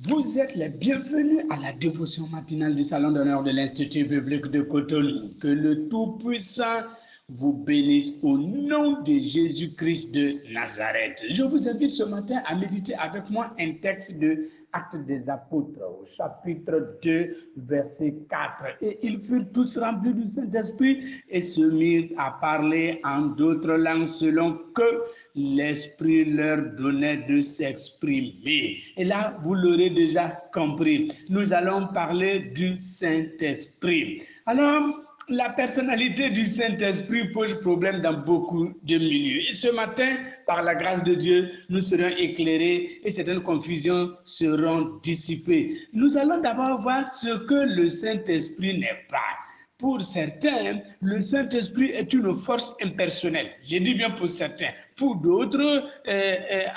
Vous êtes les bienvenus à la dévotion matinale du Salon d'honneur de l'Institut biblique de Cotonou. Que le Tout-Puissant vous bénisse au nom de Jésus-Christ de Nazareth. Je vous invite ce matin à méditer avec moi un texte de Actes des Apôtres, au chapitre 2, verset 4. Et ils furent tous remplis du Saint-Esprit et se mirent à parler en d'autres langues selon que l'Esprit leur donnait de s'exprimer. Et là, vous l'aurez déjà compris, nous allons parler du Saint-Esprit. Alors, la personnalité du Saint-Esprit pose problème dans beaucoup de milieux. Et ce matin, par la grâce de Dieu, nous serons éclairés et certaines confusions seront dissipées. Nous allons d'abord voir ce que le Saint-Esprit n'est pas. Pour certains, le Saint-Esprit est une force impersonnelle. Je dis bien pour certains. Pour d'autres,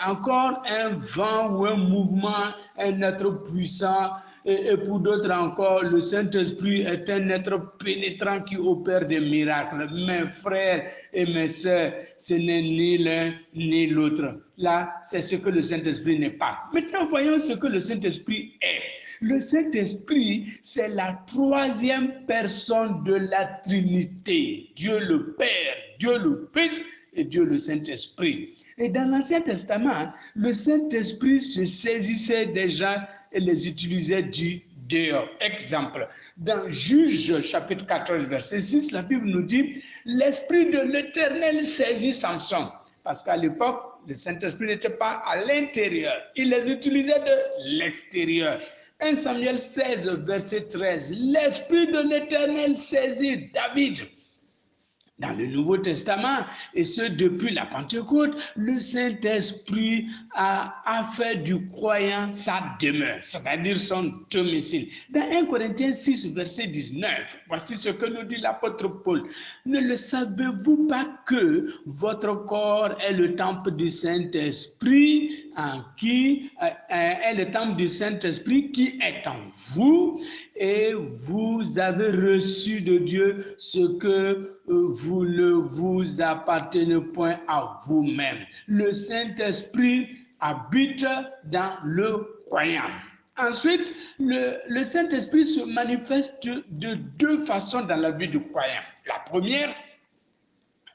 encore un vent ou un mouvement, un être puissant. Et pour d'autres encore, le Saint-Esprit est un être pénétrant qui opère des miracles. Mes frères et mes sœurs, ce n'est ni l'un ni l'autre. Là, c'est ce que le Saint-Esprit n'est pas. Maintenant, voyons ce que le Saint-Esprit est. Le Saint-Esprit, c'est la troisième personne de la Trinité. Dieu le Père, Dieu le Fils et Dieu le Saint-Esprit. Et dans l'Ancien Testament, le Saint-Esprit se saisissait des gens et les utilisait du dehors. Exemple, dans Juge chapitre 14, verset 6, la Bible nous dit « L'Esprit de l'Éternel saisit Samson ». Parce qu'à l'époque, le Saint-Esprit n'était pas à l'intérieur. Il les utilisait de l'extérieur. 1 Samuel 16, verset 13. L'Esprit de l'Éternel saisit David. Dans le Nouveau Testament, et ce depuis la Pentecôte, le Saint-Esprit a fait du croyant sa demeure, c'est-à-dire son domicile. Dans 1 Corinthiens 6, verset 19, voici ce que nous dit l'apôtre Paul. Ne le savez-vous pas que votre corps est le temple du Saint-Esprit, est le temple du Saint-Esprit qui est en vous, et vous avez reçu de Dieu ce que vous ne vous appartenez point à vous-même. Le Saint-Esprit habite dans le croyant. Ensuite, le Saint-Esprit se manifeste de deux façons dans la vie du croyant. La première,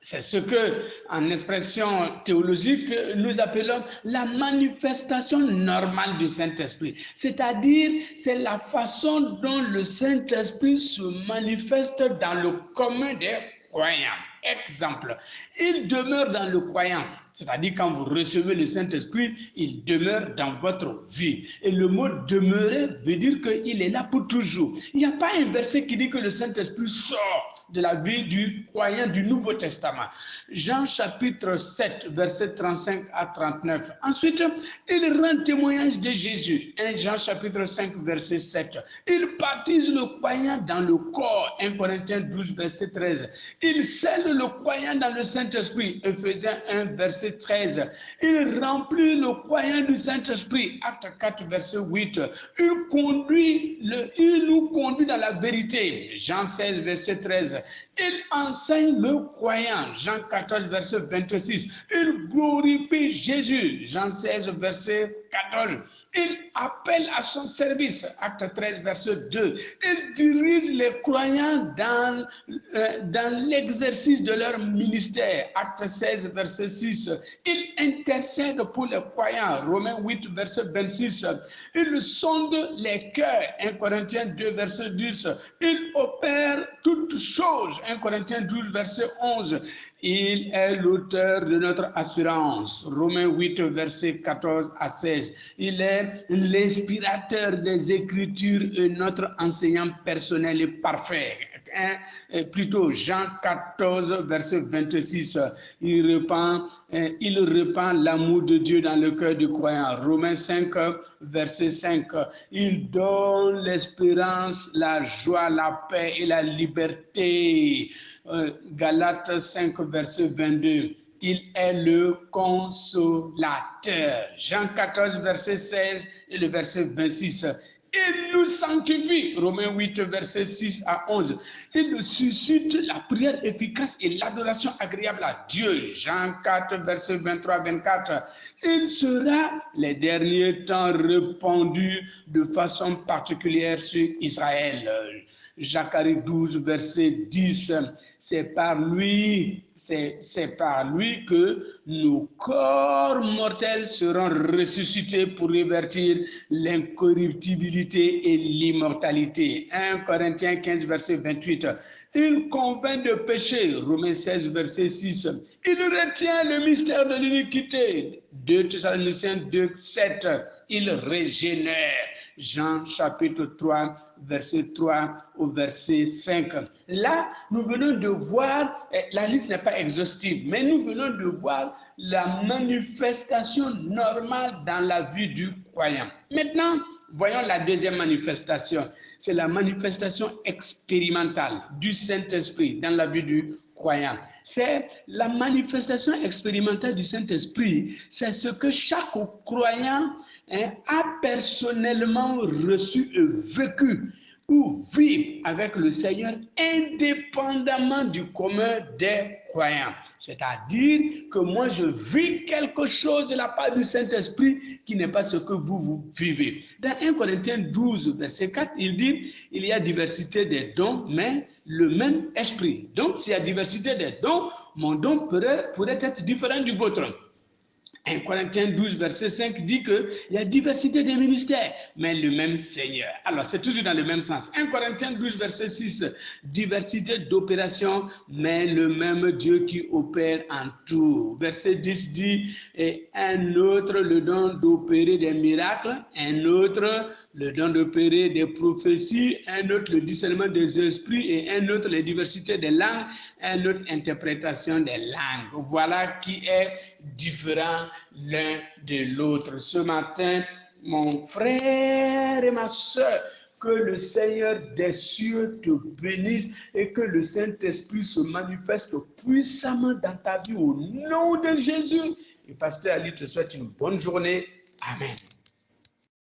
c'est ce que, en expression théologique, nous appelons la manifestation normale du Saint-Esprit. C'est-à-dire, c'est la façon dont le Saint-Esprit se manifeste dans le commun des croyants. Exemple, il demeure dans le croyant. C'est-à-dire, quand vous recevez le Saint-Esprit, il demeure dans votre vie. Et le mot demeurer veut dire qu'il est là pour toujours. Il n'y a pas un verset qui dit que le Saint-Esprit sort de la vie du croyant du Nouveau Testament. Jean chapitre 7, verset 35 à 39. Ensuite, il rend témoignage de Jésus. 1 Jean chapitre 5, verset 7. Il baptise le croyant dans le corps. 1 Corinthiens 12, verset 13. Il scelle le croyant dans le Saint-Esprit. Ephésiens 1, verset 13. Il remplit le croyant du Saint-Esprit. Acte 4, verset 8. Il nous conduit dans la vérité. Jean 16, verset 13. Il enseigne le croyant. Jean 14, verset 26. Il glorifie Jésus. Jean 16, verset 14. Il appelle à son service. Acte 13, verset 2. Il dirige les croyants dans l'exercice de leur ministère. Acte 16, verset 6. Il intercède pour les croyants. Romains 8, verset 26. Il sonde les cœurs. 1 Corinthiens 2, verset 10. Il opère toutes choses. 1 Corinthiens 12, verset 11. Il est l'auteur de notre assurance. Romains 8, verset 14 à 16. Il est l'inspirateur des Écritures et notre enseignant personnel et parfait. Plutôt Jean 14, verset 26. Il répand l'amour de Dieu dans le cœur du croyant. Romains 5, verset 5. Il donne l'espérance, la joie, la paix et la liberté. Galates 5, verset 22. Il est le consolateur. Jean 14, verset 16 et le verset 26. Il nous sanctifie. Romains 8, verset 6 à 11. Il suscite la prière efficace et l'adoration agréable à Dieu. Jean 4, verset 23-24. Il sera les derniers temps répandu de façon particulière sur Israël. Zacharie 12, verset 10. C'est par lui que nos corps mortels seront ressuscités pour révertir l'incorruptibilité et l'immortalité. 1 Corinthiens 15, verset 28. Il convainc de péché. Romains 16, verset 6. Il retient le mystère de l'iniquité. 2 Thessaloniciens 2, 7. Il régénère. Jean chapitre 3, verset 3 au verset 5. Là, nous venons de voir, la liste n'est pas exhaustive, mais nous venons de voir la manifestation normale dans la vie du croyant. Maintenant, voyons la deuxième manifestation. C'est la manifestation expérimentale du Saint-Esprit dans la vie du croyant. C'est la manifestation expérimentale du Saint-Esprit. C'est ce que chaque croyant a personnellement reçu et vécu ou vit avec le Seigneur indépendamment du commun des croyants. C'est-à-dire que moi je vis quelque chose de la part du Saint-Esprit qui n'est pas ce que vous vivez. Dans 1 Corinthiens 12, verset 4, il dit, il y a diversité des dons, mais le même esprit. Donc s'il y a diversité des dons, mon don pourrait être différent du vôtre. 1 Corinthiens 12, verset 5 dit qu'il y a diversité des ministères, mais le même Seigneur. Alors, c'est toujours dans le même sens. 1 Corinthiens 12, verset 6, diversité d'opérations, mais le même Dieu qui opère en tout. Verset 10 dit, et un autre le don d'opérer des miracles, un autre le don d'opérer des prophéties, un autre le discernement des esprits, et un autre les diversités des langues, un autre interprétation des langues. Voilà qui est différent l'un de l'autre. Ce matin, mon frère et ma soeur, que le Seigneur des cieux te bénisse et que le Saint-Esprit se manifeste puissamment dans ta vie au nom de Jésus. Et Pasteur Ali te souhaite une bonne journée. Amen.